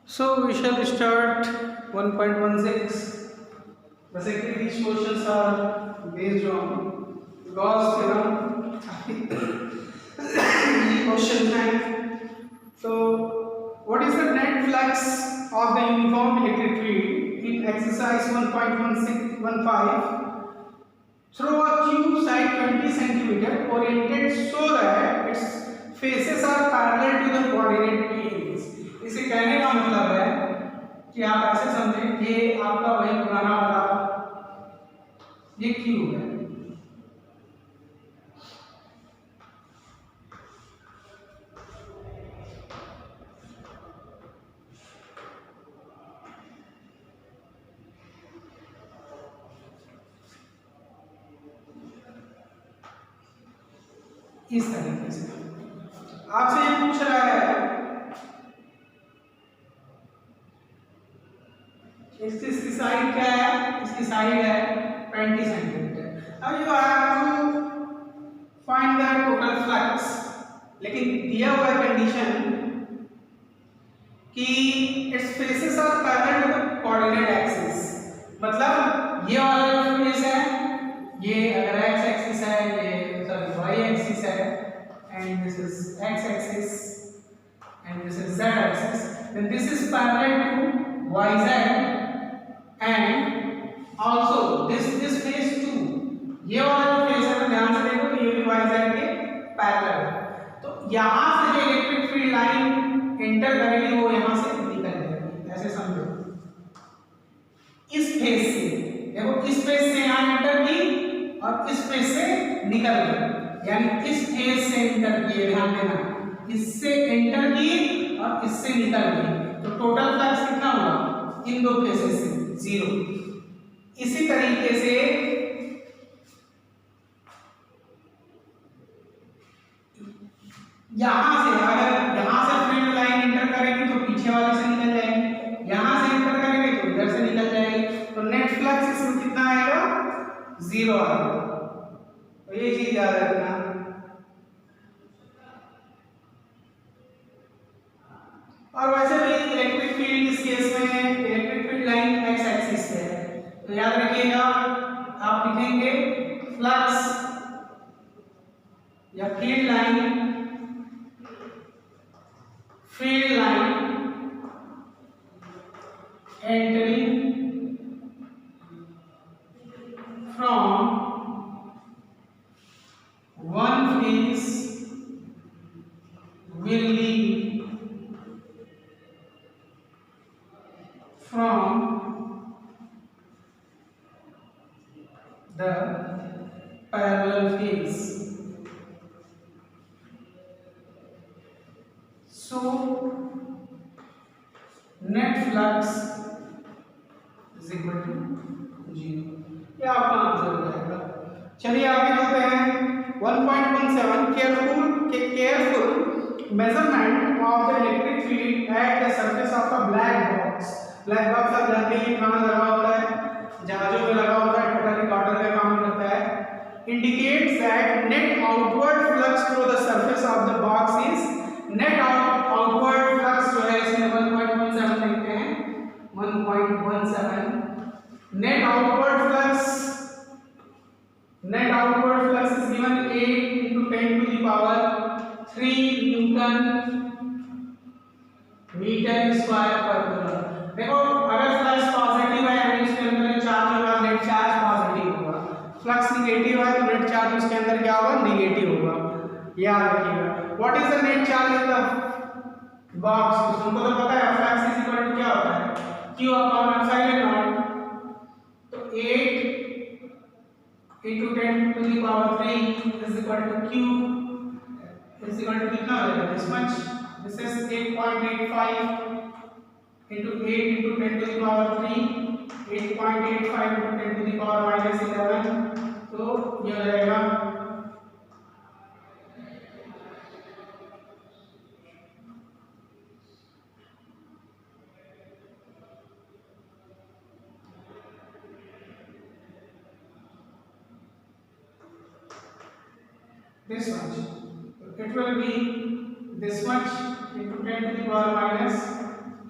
So we shall start 1.16. Basically, these questions are based on Gauss theorem. Easy question time. So, what is the net flux of the uniform electric field in exercise 1.1615? Through a cube side 20 centimeter oriented so that its faces are parallel to the coordinate planes. इसे कहने का मतलब है कि आप ऐसे समझें ये आपका वही पुराना वाला ये क्यूब है। इस तरीके से आपसे ये पूछ रहा है इसकी साइड क्या है, इसकी साइड है 20 सेंटीमीटर। अब you have to find the total flux, लेकिन दिया हुआ कंडीशन कि its faces are parallel to the coordinate axis, मतलब ये वाला जो फेस है ये अगर एक्स एक्सिस है, ये सॉरी वाई एक्सिस है, and this is X axis and this is Z axis, then this is parallel to Y Z and also this face too. ये वाला जो फेस है ध्यान से देखो ये भी वाई जेड के पैरेलल है। तो यहां से जो इलेक्ट्रिक फील्ड लाइन एंटर करेगी वो यहां से निकल जाएगी, ऐसे समझो। इस फेस से देखो, इस फेस से यहां एंटर की और इस फेस से निकल गई, यानी इस फेस से एंटर किए, ध्यान देना, इससे एंटर की और इससे निकल गई, तो टोटल फ्लक्स कितना हुआ इन दो फेसेस से? 0। इसी तरीके से यहां से अगर यहां से फील्ड लाइन एंटर करेगी तो पीछे वाले से निकल जाएगी, यहां से एंटर करेंगे तो इधर से निकल जाएगी, तो नेट फ्लक्स इसमें कितना आएगा? 0 आएगा। तो ये चीज याद रखना। और वैसे भी इलेक्ट्रिक फील्ड इस केस में electric field line x axis पे है, तो याद रखिएगा आप लिखेंगे फ्लक्स या field line entering from one face will leave from the parallel face. So net flux is equal to 0। ये आपका आंसर हो जाएगा। चलिए आगे बढ़ते हैं 1.17 careful measurement of the electric field at the surface of a black box. Black box आप जानते हैं कहाँ लगा होता है, जहाजों में लगा होता है, टोटल रिकॉर्डर का काम करता है। Indicates that net outward flux through the surface of the box is net outward flux जो है इसमें 1.17 लिखते हैं 1.17। Net outward flux is given 8 into 10 to the power 3 newton metre square पर कूलम। देखो अगर फ्लक्स पॉजिटिव है यानी उसके अंदर चार्ज होगा, नेट चार्ज पॉजिटिव होगा। फ्लक्स निगेटिव है तो नेट चार्ज उसके अंदर क्या होगा? निगेटिव होगा। याद रखिएगा। What is the net charge in the box? तुमको तो पता है फ्लक्स इज इक्वल टू क्या होता है? q upon epsilon not. तो 8 into 10 to the power 3 is equal to q is equal to कितना हो जाएगा? this much, this is 8.85 into 8 into 10 to the power 3, 8.85 into 10 to the power minus 11, तो ये हो जाएगा this much. It will be this much into 10 to the power minus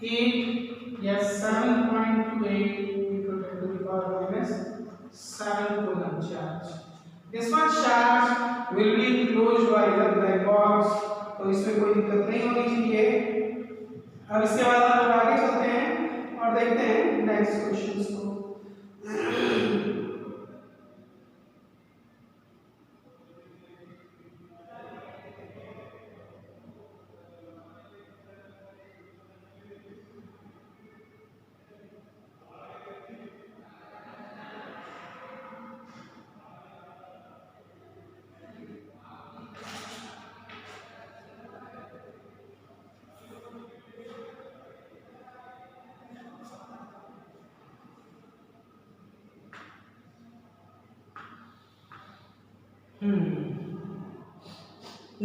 8 Yes, 7.28 into 10 to the power minus 7 coulomb charge. This much charge will be enclosed by the black box, तो इसमें कोई दिक्कत नहीं होनी चाहिए। अब इसके बाद हम लोग आगे चलते हैं और देखते हैं नेक्स्ट क्वेश्चंस को।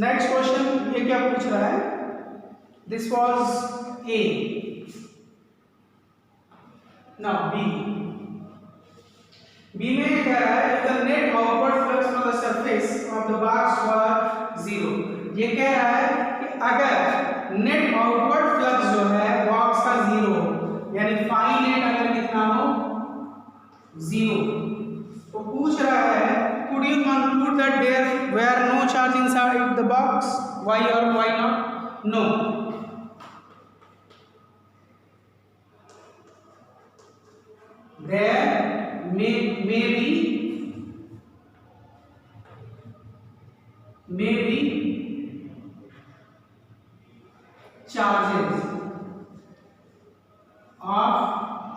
नेक्स्ट क्वेश्चन ये क्या पूछ रहा है? This was A, now B. B में ये कह रहा है the net outward flux from the surface of the box were 0। ये कह रहा है कि अगर नेट आउटवर्ड फ्लक्स जो है बॉक्स का 0 हो, यानी फाई नेट अगर कितना हो 0, तो पूछ रहा है could you conclude that there were no charge inside the box? Why or why not? No. There may be charges of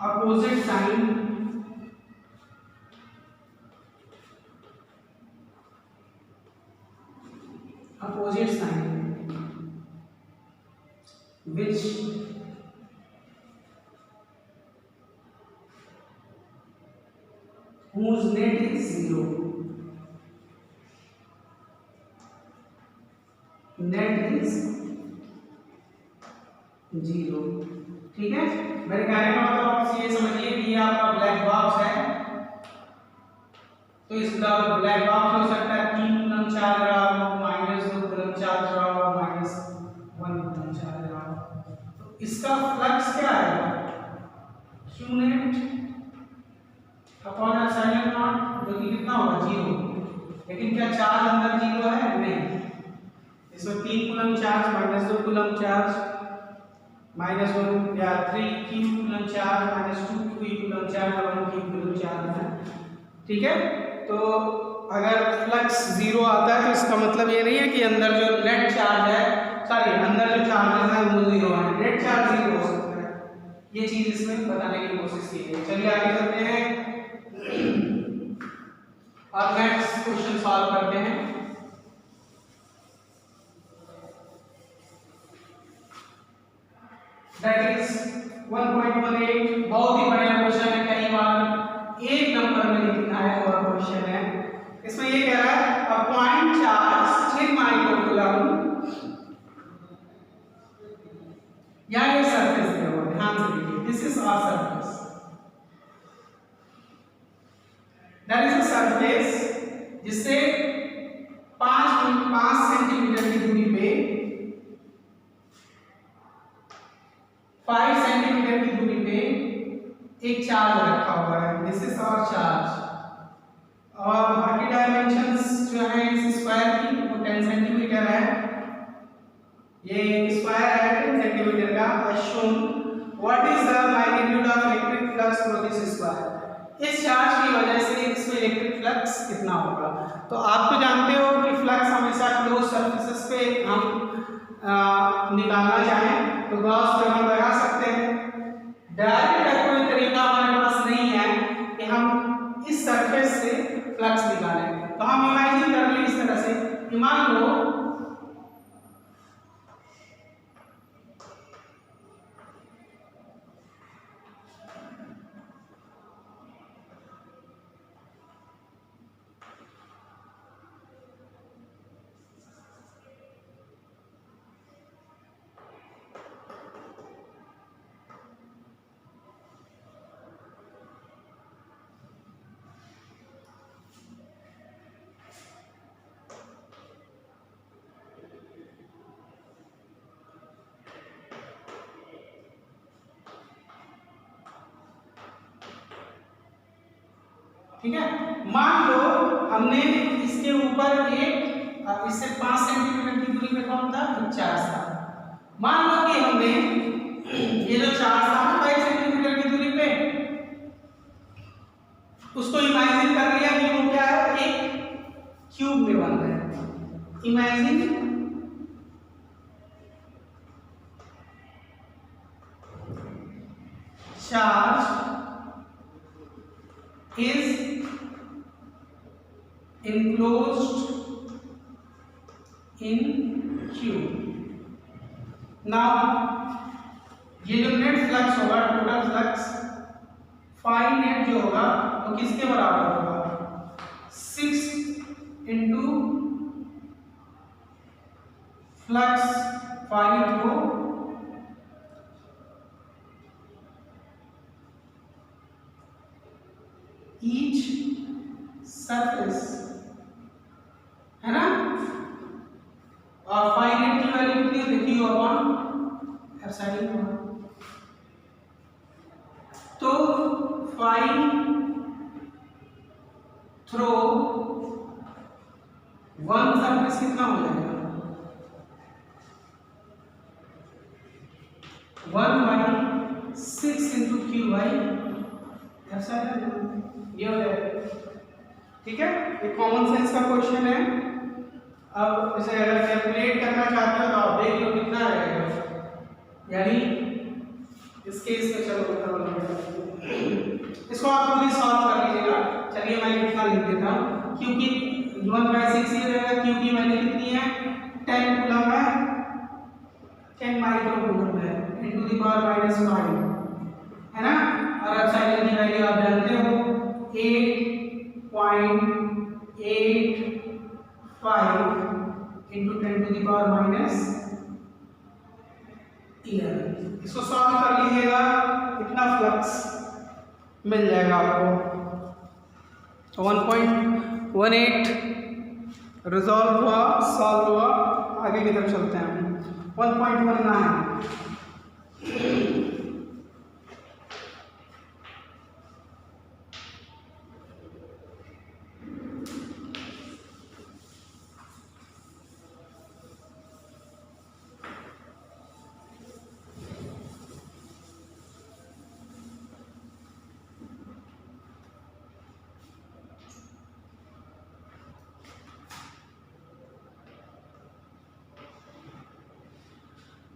opposite sign which whose net is 0. Net is 0। ठीक है, मेरे कहने का मतलब आप ये समझिए कि ये आपका ब्लैक बॉक्स है, तो इसका ब्लैक बॉक्स हो सकता है 3 कूलम चार्ज रहा हो, -2 कूलम चार्ज रहा हो, -1 कूलम चार्ज रहा हो। तो इसका फ्लक्स क्या आएगा? Q net upon epsilon not, जो कि कितना होगा 0। लेकिन क्या चार्ज अंदर 0 है? नहीं। इसमें 3 कूलम चार्ज, -2 कूलम चार्ज, -1 या 3 Q coulomb charge, -2 Q coulomb charge और 1 Q कूलम चार्ज है। ठीक है, तो अगर फ्लक्स 0 आता है तो इसका मतलब ये नहीं है कि अंदर जो नेट चार्ज है, सॉरी अंदर जो चार्जेस है वो 0 है, नेट चार्ज 0 हो सकता है। ये चीज इसमें बताने की कोशिश की है। चलिए आगे चलते हैं और नेक्स्ट क्वेश्चन सॉल्व करते हैं। That is 1.18। बहुत ही बढ़िया क्वेश्चन है, कई बार 1 नंबर में लेकिन आया हुआ क्वेश्चन है। इसमें ये कह रहा है अ पॉइंट चार्ज 10 माइक्रोकूलम, यहाँ ये सरफेस दिया हुआ है, ध्यान से देखिए, this is our surface, that is a surface जिससे 5 सेंटीमीटर की दूरी पे 5 सेंटीमीटर की दूरी पे एक चार्ज रखा हुआ है। दिस इज आवर चार्ज, और बाकी डायमेंशंस जो है इस स्क्वायर की वो 10 सेंटीमीटर है, ये स्क्वायर है 10 सेंटीमीटर का। Assume what is the magnitude of electric flux through this square? इस चार्ज की वजह से इसमें इलेक्ट्रिक फ्लक्स कितना होगा? तो आप तो जानते हो कि फ्लक्स हमेशा क्लोज सरफेसेस पे हम निकालना चाहें तो गॉस थ्योरम लगा सकते हैं। डायरेक्ट कोई तरीका हमारे पास नहीं है कि हम इस सरफेस से फ्लक्स निकालें, तो हम इमेजिन कर लें इस तरह से कि मान लो ठीक है। मान लो हमने इसके ऊपर एक इससे 5 सेंटीमीटर की दूरी पे कौन था, एक चार्ज था। मान लो कि हमने ये जो चार्ज था ना 5 सेंटीमीटर की दूरी पे, उसको इमेजिन कर लिया कि वो क्या है, एक क्यूब में बन रहा है। Imagine charge is enclosed in cube. Now ये जो नेट फ्लक्स होगा, टोटल फ्लक्स फाई नेट जो होगा वो किसके बराबर होगा, 6 into flux phi through each surface, है ना। और फाई नेट की वैल्यू कितनी है, देखिए अपॉन एप्सिलॉन। तो फाई थ्रो 1 सरफेस कितना हो जाएगा, 1/6 इंटू क्यू बाई एप्सिलॉन, ये हो जाएगा। ठीक है, ये कॉमन सेंस का क्वेश्चन है। अब इसे अगर कैलकुलेट करना चाहते हो तो आप देख लो कितना रहेगा, यानी इस केस में चलो इसको आप खुद ही सॉल्व कर लीजिएगा। चलिए मैं इतना लिख देता हूँ, क्योंकि 1/6 ये रहेगा, क्योंकि वैल्यू कितनी है 10 कूलम है, 10 माइक्रो कूलम है, × (-5) है ना। और एप्सिलॉन की वैल्यू आप जानते हो 8.85 × 10⁻11। इसको सॉल्व कर लीजिएगा, इतना फ्लक्स मिल जाएगा आपको। 1.18 रिजॉल्व हुआ, सॉल्व हुआ। आगे की तरफ चलते हैं। 1.19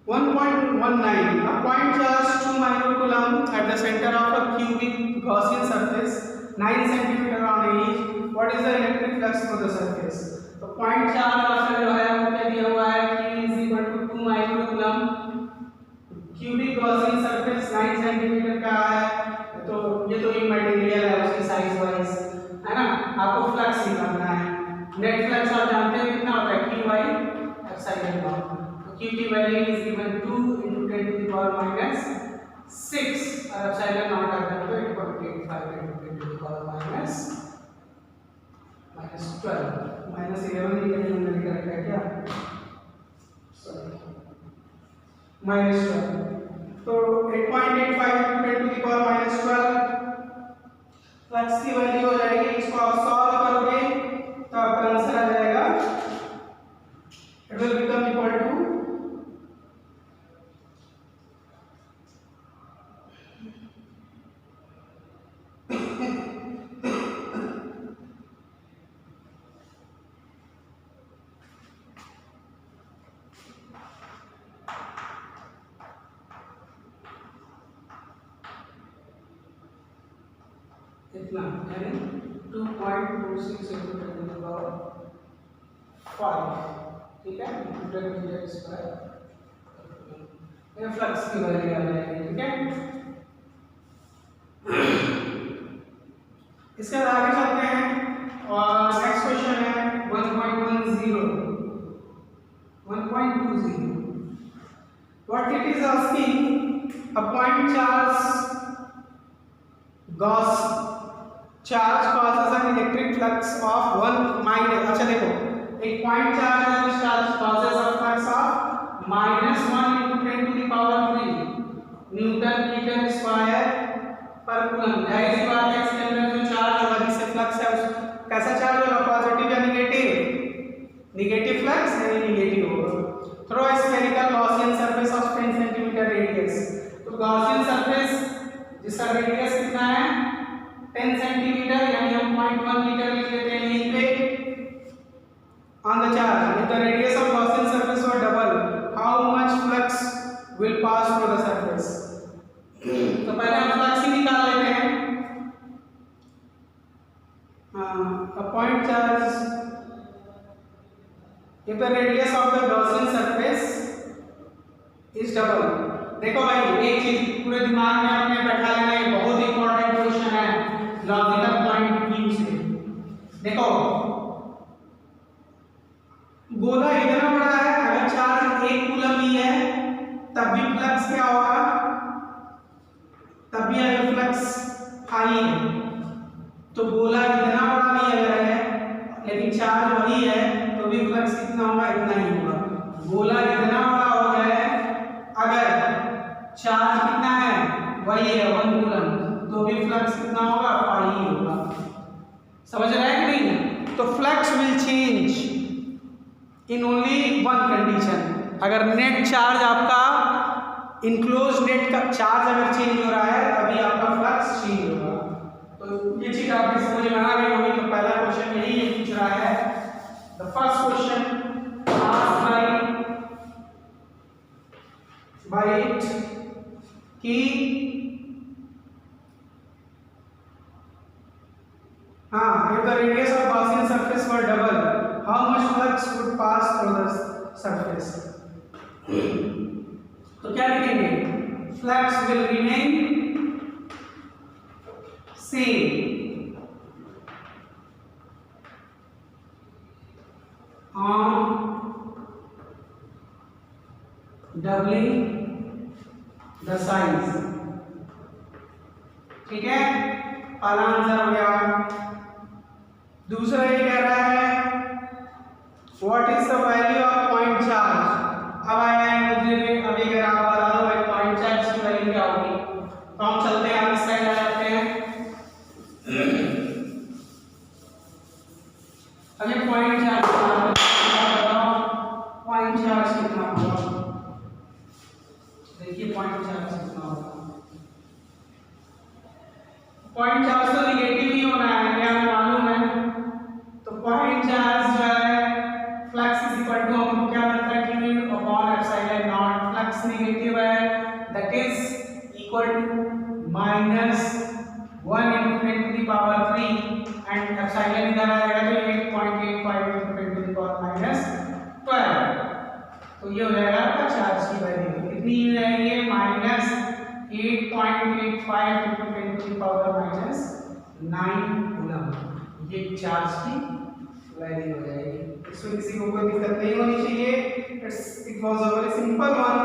1.19 a point charge 2 microcoulomb at the center of a cubic Gaussian surface 9 cm on each. What is the electric flux for the surface? तो point charge आपका जो है वो क्या दिया हुआ है कि = 2 microcoulomb, cubic Gaussian surface 9 cm का है। तो ये तो एक मटेरियल है, उसकी साइज वाइज है ना। आपको फ्लक्स निकालना है। नेट फ्लक्स आप जानते हैं कितना होता है, q by epsilon not. Q की वैल्यू इज गिवन 2 × 10⁻⁶ और एप्सिलॉन नॉट आ जाता है 8.85 × 10⁻⁻12 -11 की वैल्यू मैंने करेक्ट है क्या, सॉरी -12। तो 8.85 × 10⁻12 फ्लक्स की वैल्यू हो जाएगी। इसको आप सॉल्व करोगे तो आपका आंसर आ जाएगा, it will become equal to इतना, यानी 2.26 × 10⁻5, ठीक है, मीटर स्क्वायर। ये फ्लक्स की वैल्यू आ जाएगी। ठीक है, इसके बाद आगे चलते हैं और नेक्स्ट क्वेश्चन है 1.20 what it is asking, a point charge causes an electric flux of 1 minus, अच्छा देखो एक पॉइंट चार्ज है, which charge causes a flux of -1 × 10⁻³ Newton metre square पर कूलम। जाहिर सी बात है इसके अंदर जो चार्ज होगा जिससे रेडियस। तो गॉसियन सरफेस जिसका रेडियस कितना है 10 सेंटीमीटर, यानी हम 0.1 मीटर लिख लेते हैं यहीं पे on the charge. If the radius of Gaussian surface were double, how much flux will pass through the surface? तो पहले हम फ्लक्स ही निकाल लेते हैं। A point charge, if the radius of the Gaussian surface is double, देखो भाई एक चीज पूरे दिमाग में आपने बैठा लेना है, बहुत इंपॉर्टेंट क्वेश्चन है लॉजिकल पॉइंट ऑफ व्यू से। देखो गोला इतना बड़ा है, अगर चार्ज 1 कूलम ही है तब भी फ्लक्स क्या होगा, तब भी अगर फ्लक्स हाई है तो गोला इतना बड़ा भी अगर है लेकिन चार्ज वही है तो भी फ्लक्स कितना होगा, इतना ही होगा। गोला इतना बड़ा हो गया है, अगर चार्ज कितना है वही है 1 कूलम, तो भी फ्लक्स कितना होगा, पाई ही होगा। समझ रहा है कि नहीं? तो flux will change in only one condition, अगर नेट चार्ज आपका इनक्लोज नेट का चार्ज अगर चेंज हो रहा है तभी आपका फ्लक्स चेंज होगा। तो ये चीज आपकी समझ में आ गई होगी। तो पहला क्वेश्चन यही पूछ रहा है, the first question asked by it कि if the radius of Gaussian surface were double, how much flux would pass through the surface? तो क्या लिखेंगे, flux will remain same on doubling the size। ठीक है, पहला आंसर हो गया। दूसरा ये कह रहा है what is the value of point charge. अब आया है मुझे अभी अगर आप बता दो भाई पॉइंट चार्ज की वैल्यू क्या होगी, तो हम चलते हैं इस साइड आ जाते हैं। अभी पॉइंट चार्ज बताओ, पॉइंट चार्ज कितना होगा, देखिए पॉइंट चार्ज कितना होगा। पॉइंट चार्ज तो नेगेटिव ही होना है, क्या मालूम है। तो पॉइंट चार्ज जो है फ्लक्स इज इक्वल टू हम क्या बनता है q upon epsilon naught. Flux negative है that is equal to -1 × 10⁻³ and epsilon इधर आ जाएगा तो 8.85 × 10⁻12। तो ये हो जाएगा आपका चार्ज की वैल्यू कितनी हो जाएगी, -8.85 × 10⁻⁹ कूलम। ये चार्ज की वैल्यू हो जाएगी। इसमें किसी को कोई दिक्कत नहीं होनी चाहिए। It was a very simple one.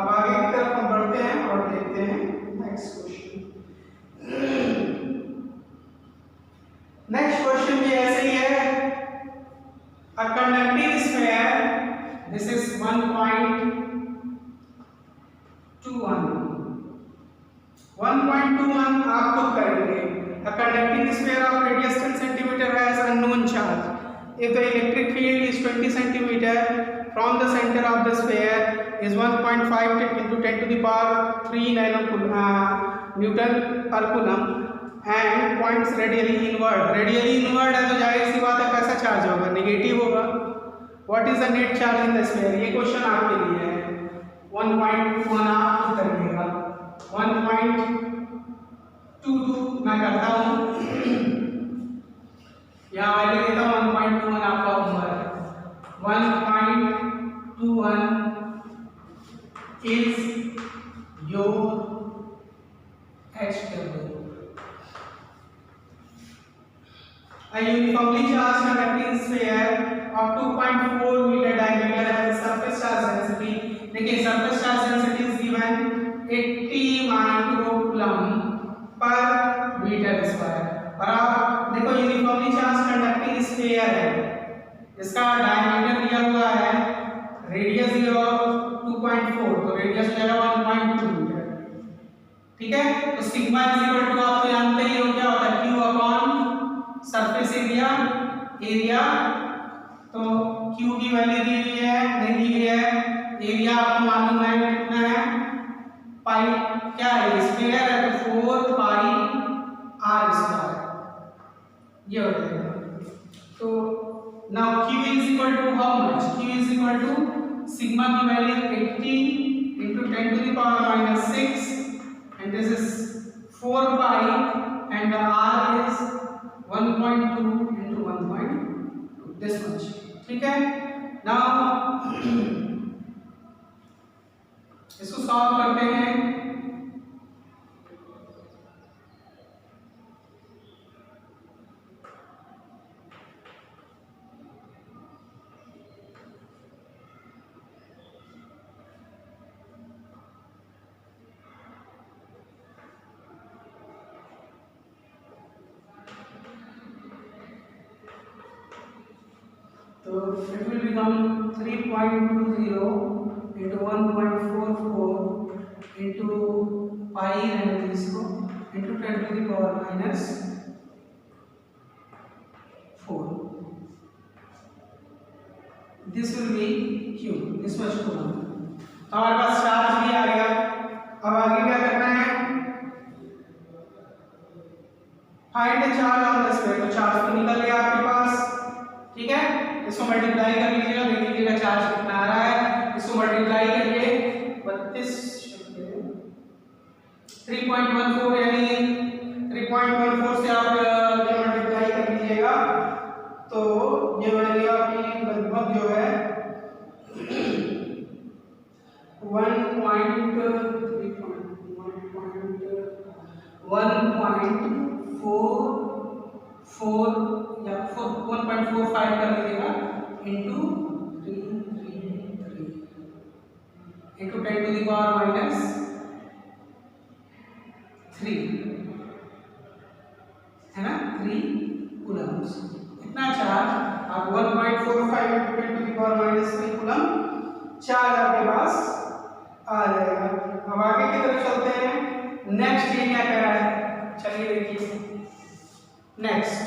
अब आगे की तरफ हम बढ़ते हैं और देखते हैं नेक्स्ट क्वेश्चन। नेक्स्ट क्वेश्चन भी ऐसे ही है। A conducting sphere, this is 1.21 आप खुद करेंगे। A conducting sphere of radius 10 cm has unknown charge. If the electric field is 20 cm from the center of the sphere is 1.5 into 10⁻³ Newton per coulomb and points radially inward. Radially inward है तो जाहिर सी बात है कैसा charge होगा, negative होगा। What is the net charge in the sphere? ये question आपके लिए है। 1.21 आप खुद करिएगा। 1.22 मैं करता हूँ, यहाँ वैल्यू देता हूँ 1.21 आपका homework. 1.21 is your HW. A uniformly charged conducting sphere of 2.4 meter diameter has a surface charge density. देखिए surface charge density is given 80 microcoulomb per meter square। और आप देखो यूनिफॉर्मली चार्ज कंडक्टिंग स्फीयर है, इसका diameter दिया हुआ है, radius दिया 2.4, तो रेडियस हो जाएगा 1.2 मीटर। ठीक है, तो सिग्मा इज इक्वल टू आप तो जानते ही हो क्या होता है, q अपॉन सरफेस एरिया। तो q की वैल्यू दी हुई है, नहीं दी हुई है। एरिया आपको मालूम है कितना है, पाई क्या है, स्क्वायर है तो 4 पाई आर स्क्वायर ये हो जाएगा। तो now q is equal to how much, q is equal to sigma की value 80 into 10 to the power minus 6 and this is 4 pi and the r is 1.2 into 1.2 this much, ठीक है। Now इसको solve करते हैं। तो it will become 3.20 into 1.44 into pi and इसको into 10 to the power minus 4. This will be q, this much coulomb। हमारे पास charge भी आ गया। अब आगे क्या करना है, find the charge on the sphere. तो चार्ज तो निकल गया आपके पास, ठीक है। इसको मल्टीप्लाई कर लीजिएगा, देख लीजिएगा चार्ज कितना आ रहा है। इसको मल्टीप्लाई करिए 32 3.14 यानी 3.14 से आप ये मल्टीप्लाई कर लीजिएगा तो ये वैल्यू आपकी लगभग जो है 1.44 या 1.45 कर लीजिएगा into 333 into 10 to the power minus 3 है ना, 3 कूलम्स। इतना चार्ज आप 1.45 into 10 to the power minus 3 coulomb charge आपके पास आ जाएगा। अब आगे की तरफ चलते हैं। नेक्स्ट ये क्या कह रहा है, चलिए देखिए। नेक्स्ट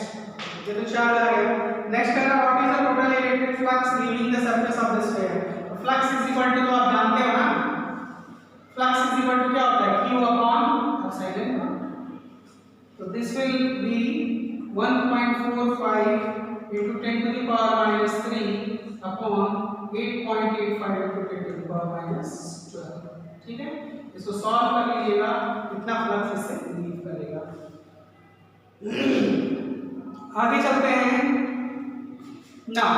ये तो चार्ज आ गया। नेक्स्ट कह रहा है what is the total electric flux leaving the surface of the sphere. Flux is equal to, तो आप जानते हो ना, फ्लक्स इज इक्वल टू क्या होता है, q अपॉन एप्सिलॉन नॉट। तो this will be 1.45 into 10 to the power minus 3 upon 8.85 into 10 to the power minus 12, ठीक है। इसको सॉल्व कर लीजिएगा, इतना फ्लक्स इससे लीव करेगा। आगे चलते हैं। नाउ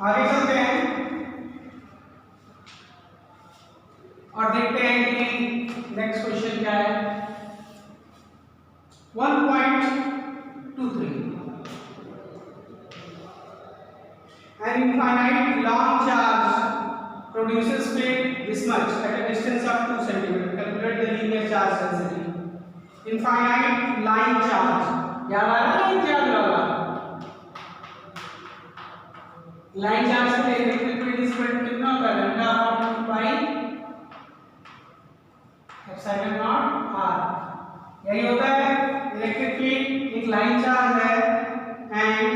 आगे चलते हैं और देखते हैं कि नेक्स्ट क्वेश्चन क्या है। 1.23 an infinite long charge produces field this much at a distance of 2 cm. Calculate the linear charge density। infinite line charge, याद आ रहा है लाइन चार्ज वाला, लाइन चार्ज के लिए electric field is equal to कितना होता है, lambda upon 2 pi epsilon naught r. यही होता है इलेक्ट्रिक फील्ड। एक लाइन चार्ज है and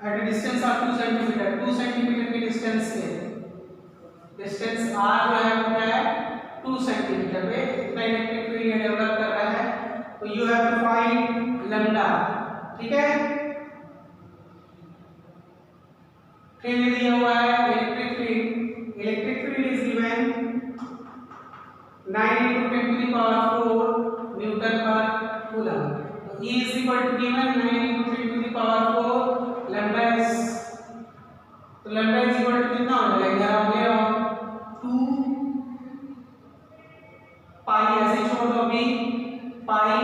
at a distance of 2 centimetre, 2 centimetre के डिस्टेंस से, डिस्टेंस आर जो है वो क्या है 2 सेंटीमीटर पे इतना इलेक्ट्रिक फील्ड डेवलप कर रहा है। तो you have to find lambda, ठीक है। फील्ड दिया हुआ है electric field is given 9 into 10 to the power 4 newton पर कूलम। तो E is equal to given 9 into 10 to the power 4 lambda is, तो लैम्डा इज इक्वल टू कितना हो जाएगा, आप ले आओ 2 पाई, ऐसे छोड़ दो अभी, पाई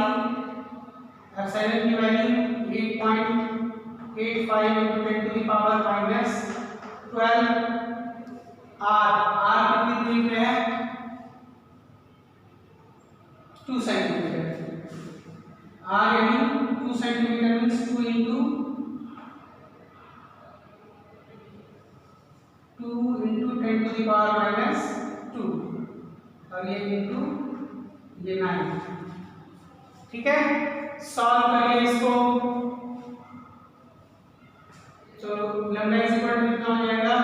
एप्सिलॉन की value 8.85 into 10 to the power minus 12 r कितनी दूरी पे है 2 सेंटीमीटर। r यानी 2 सेंटीमीटर मींस 2 into 2 इंटू 10⁻⁻2 और ये इंटू ये 9। ठीक है, सॉल्व करिए इसको। तो लैम्डा इज इक्वल टू कितना हो जाएगा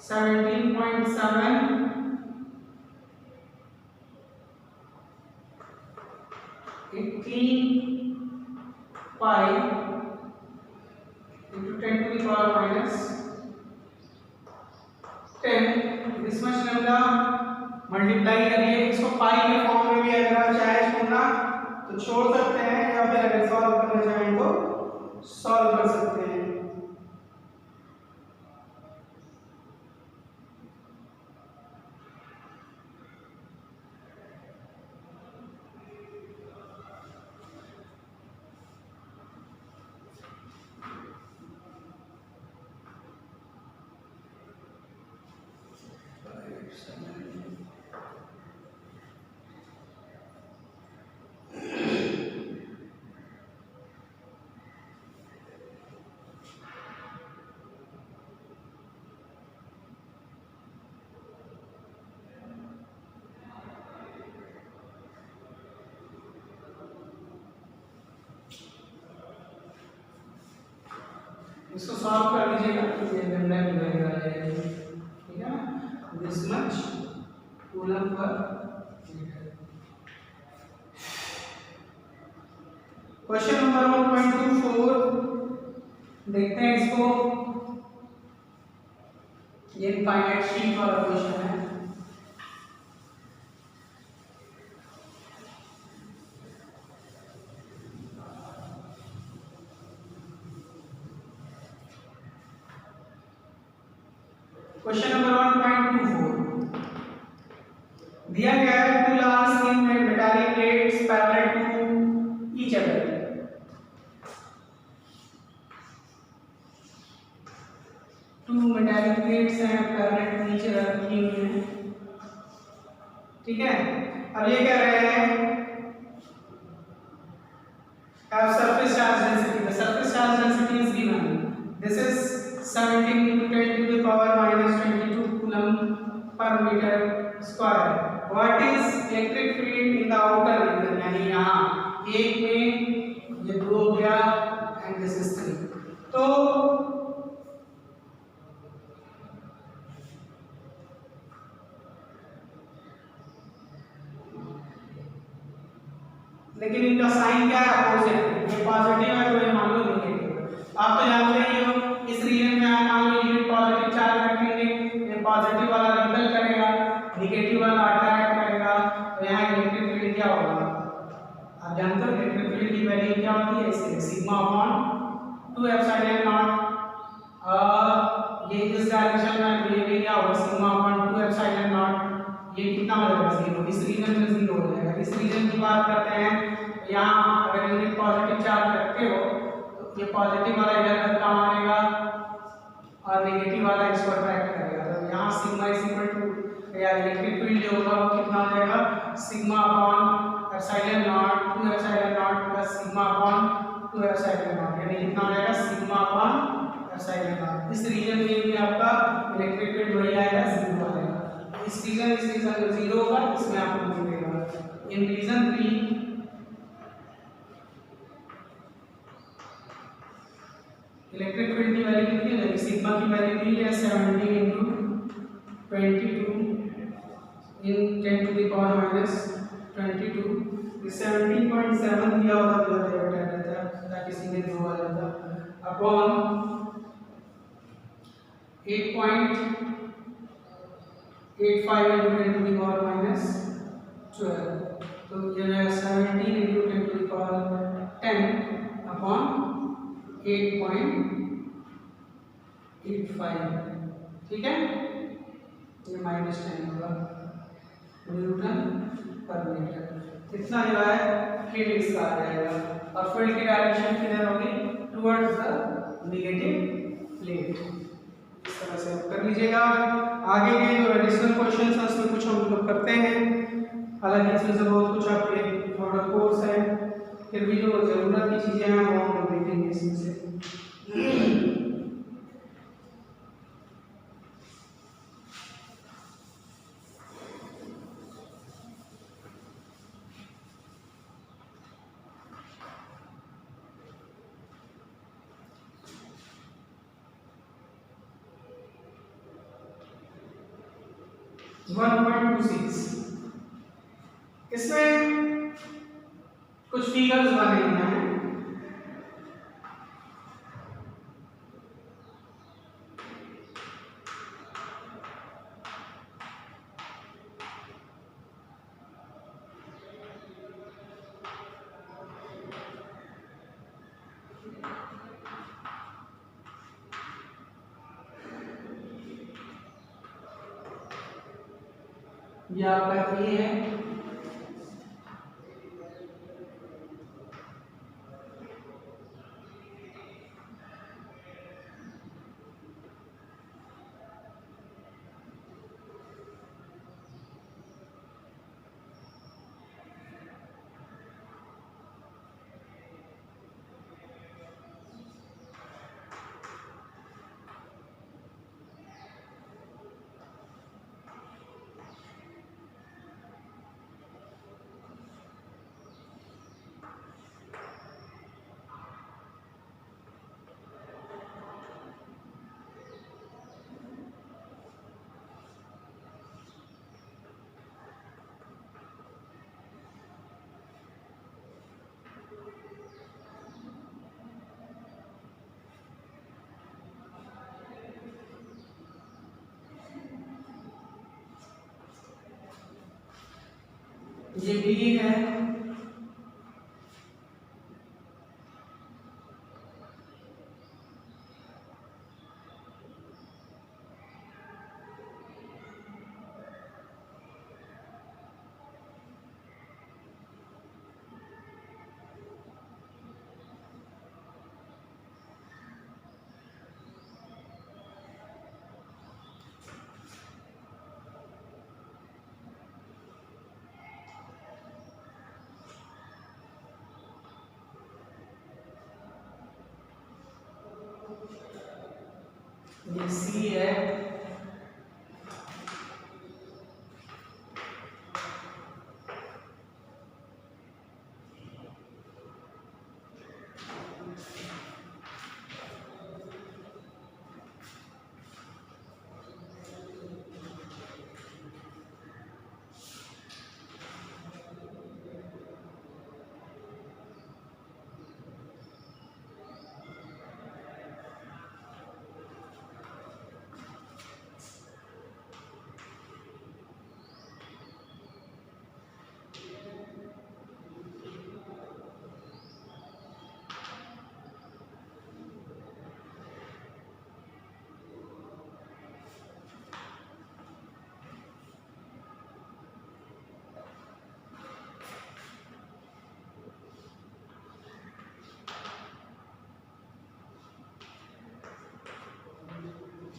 17.7 18 pi into 10⁻⁻10 this much lambda multiply करिए इसको पाई के फॉर्म में भी अगर आप चाहे छोड़ना तो छोड़ सकते हैं या फिर अगर सॉल्व करना चाहें तो सॉल्व कर सकते हैं। इसको सॉल्व कर लीजिएगा तो ये लैम्डा की वैल्यू आ जाएगी। ठीक है ना, दिस मच कूलम पर मीटर। क्वेश्चन नंबर 1.24 देखते हैं इसको। ये इनफाइनाइट शीट वाला क्वेश्चन है। क्वेश्चन नंबर 1.24 दिया गया है two large thin metallic plates parallel to each other. Two metallic plates हैं पैरेलल टू ईच अदर रखी हुई हैं। ठीक है, अब ये कह रहे हैं have surface charge density. The surface charge density is given. This is 17 into 10 to the power minus 22 coulomb per meter square. What is electric field in the outer region? यानी यहाँ एक में ये 2 हो गया and this is 3. तो लेकिन इनका साइन क्या है अपोजिट। ये पॉजिटिव है तो ये मान लो नेगेटिव। आप तो जानते ही हो इस रीजन में आप मान लो यूनिट पॉजिटिव चार्ज रखेंगे, ये पॉजिटिव वाला रिपेल करेगा, नेगेटिव वाला अट्रैक्ट करेगा। तो यहाँ इलेक्ट्रिक फील्ड क्या होगा आप जानते हो। इलेक्ट्रिक फील्ड की वैल्यू क्या होती है इसके सिग्मा अपॉन 2 एप्सिलॉन नॉट। और ये इस डायरेक्शन में तो ये भी क्या होगा सिग्मा अपॉन 2 एप्सिलॉन नॉट। ये कितना हो जाएगा 0, इस रीजन में 0 हो जाएगा। इस रीजन की बात करते हैं यहाँ अगर यूनिट पॉजिटिव चार्ज रखते हो तो ये पॉजिटिव वाला इधर धक्का मारेगा और नेगेटिव वाला इसको अट्रैक्ट करेगा। तो यहाँ सिग्मा इज इक्वल टू या इलेक्ट्रिक फील्ड जो होगा वो कितना हो जाएगा sigma upon epsilon not 2 epsilon not plus sigma upon 2 epsilon not, यानी कितना हो जाएगा सिग्मा अपॉन एप्सिलॉन नॉट। इस रीजन में भी आपका इलेक्ट्रिक फील्ड वही आएगा 0 आएगा। इस रीजन 0 होगा, इसमें आपको मिलेगा। इन रीजन 3 इलेक्ट्रिक फील्ड की वैल्यू कितनी है सिग्मा की वैल्यू दी है 17 into 22 in 10 to the power minus 22। 17.7 दिया होता तो बता देता ताकि सीधे 2 आ जाता upon 8.85 into 10 to the power minus 12। तो ये है 17 into 10 to the power 10 upon 8.85। ठीक है, ये -10 होगा न्यूटन पर मीटर। इतना जो है फील्ड इसका आ जाएगा और फील्ड की डायरेक्शन किधर होगी टुवर्ड्स द नेगेटिव प्लेट। इस तरह से आप कर लीजिएगा। आगे के जो एडिशनल क्वेश्चंस हैं उसमें कुछ हम लोग करते हैं, हालांकि इसमें से बहुत कुछ आपके थोड़ा कोर्स है, फिर भी जो ज़रूरत की चीज़ें हैं वो हम लोग देखेंगे इसमें से। 1.26। इसमें कुछ फिगर्स बने हुए हैं। ये आपका ए है, ये बी है, ये सी है,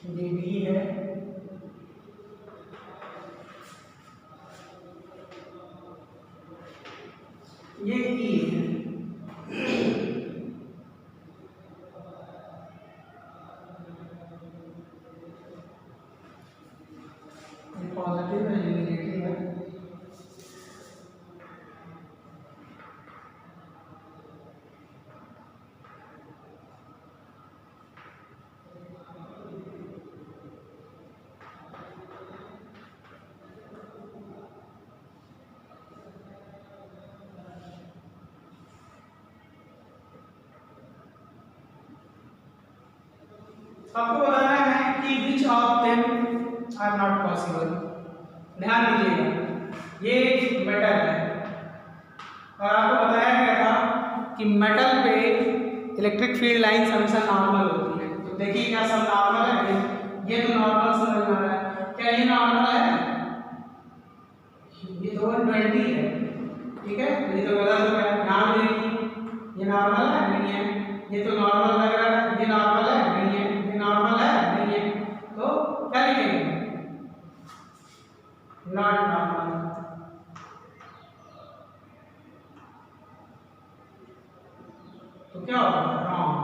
ये डी है, ये ई है, ये पॉजिटिव है, ये नेगेटिव है। आपको बताना है कि which of them are not possible. ध्यान दीजिएगा, ये मेटल है और आपको बताया गया था कि मेटल पे इलेक्ट्रिक फील्ड लाइंस हमेशा नॉर्मल होती है। तो देखिए क्या सब नॉर्मल है, ये तो नॉर्मल समझ में आ रहा है। क्या ये नॉर्मल है? ये तो 120 है, ठीक है, ये तो गलत हो गया। यहाँ देखिए ये नॉर्मल है, नहीं है, ये तो नॉर्मल लग रहा है, ये नॉर्मल है, नहीं है, ये नॉर्मल है, नहीं है, तो क्या लिखेंगे? Not normal. तो क्या होगा? रॉन्ग।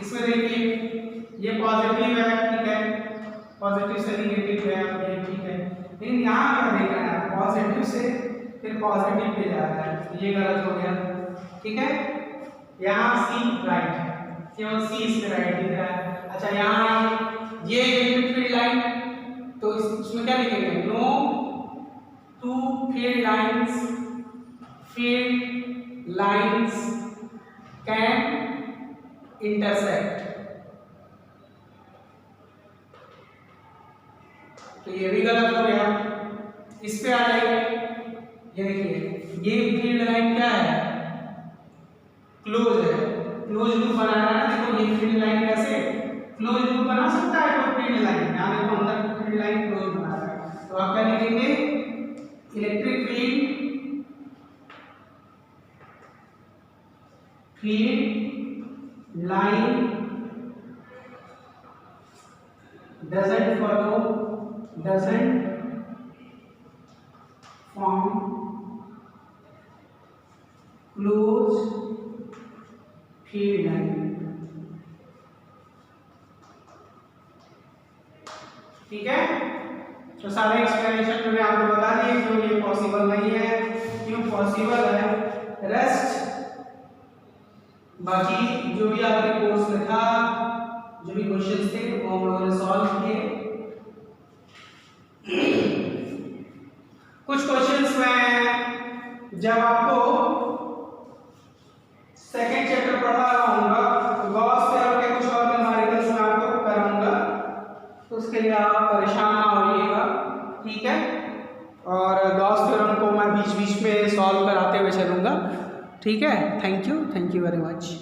इसमें देखिए ये पॉजिटिव है, ठीक है, पॉजिटिव से नेगेटिव है, ये ठीक है, लेकिन यहाँ क्या देखना है? पॉजिटिव से फिर पॉजिटिव पे जा रहा है, ये गलत हो गया, ठीक है। यहाँ सी राइट है, केवल सी इसमें राइट दिख रहा है। अच्छा यहाँ ये इलेक्ट्रिक फील्ड लाइन, तो इसमें क्या लिखेंगे, no two field lines can intersect. तो ये भी गलत हो गया। इस पे आ जाएंगे, ये देखिए ये फील्ड लाइन क्या है, क्लोज है, क्लोज लूप बनाना है। देखो ये फील्ड लाइन कैसे क्लोज लूप बना सकता है कोई फील्ड लाइन, यहाँ देखो अंदर फील्ड लाइन क्लोज बना रहा है। तो आप क्या लिखेंगे, electric field line doesn't form closed field line। ठीक है, तो सारे एक्सप्लेनेशन मैंने आपको बता दिए क्यों ये पॉसिबल नहीं है, क्यों पॉसिबल है। रेस्ट बाकी जो भी आपके कोर्स में था, जो भी क्वेश्चंस थे वो हम लोगों ने सॉल्व किए। कुछ क्वेश्चंस में जब आपको सेकंड चैप्टर पढ़ा रहूंगा तो गॉस थ्योरम के कुछ और न्यूमेरिकल्स मैं आपको कराऊंगा, तो उसके लिए आप परेशान ना होइएगा, ठीक है। और गॉस थ्योरम को मैं बीच बीच में सॉल्व कराते हुए चलूंगा, ठीक है। Thank you very much.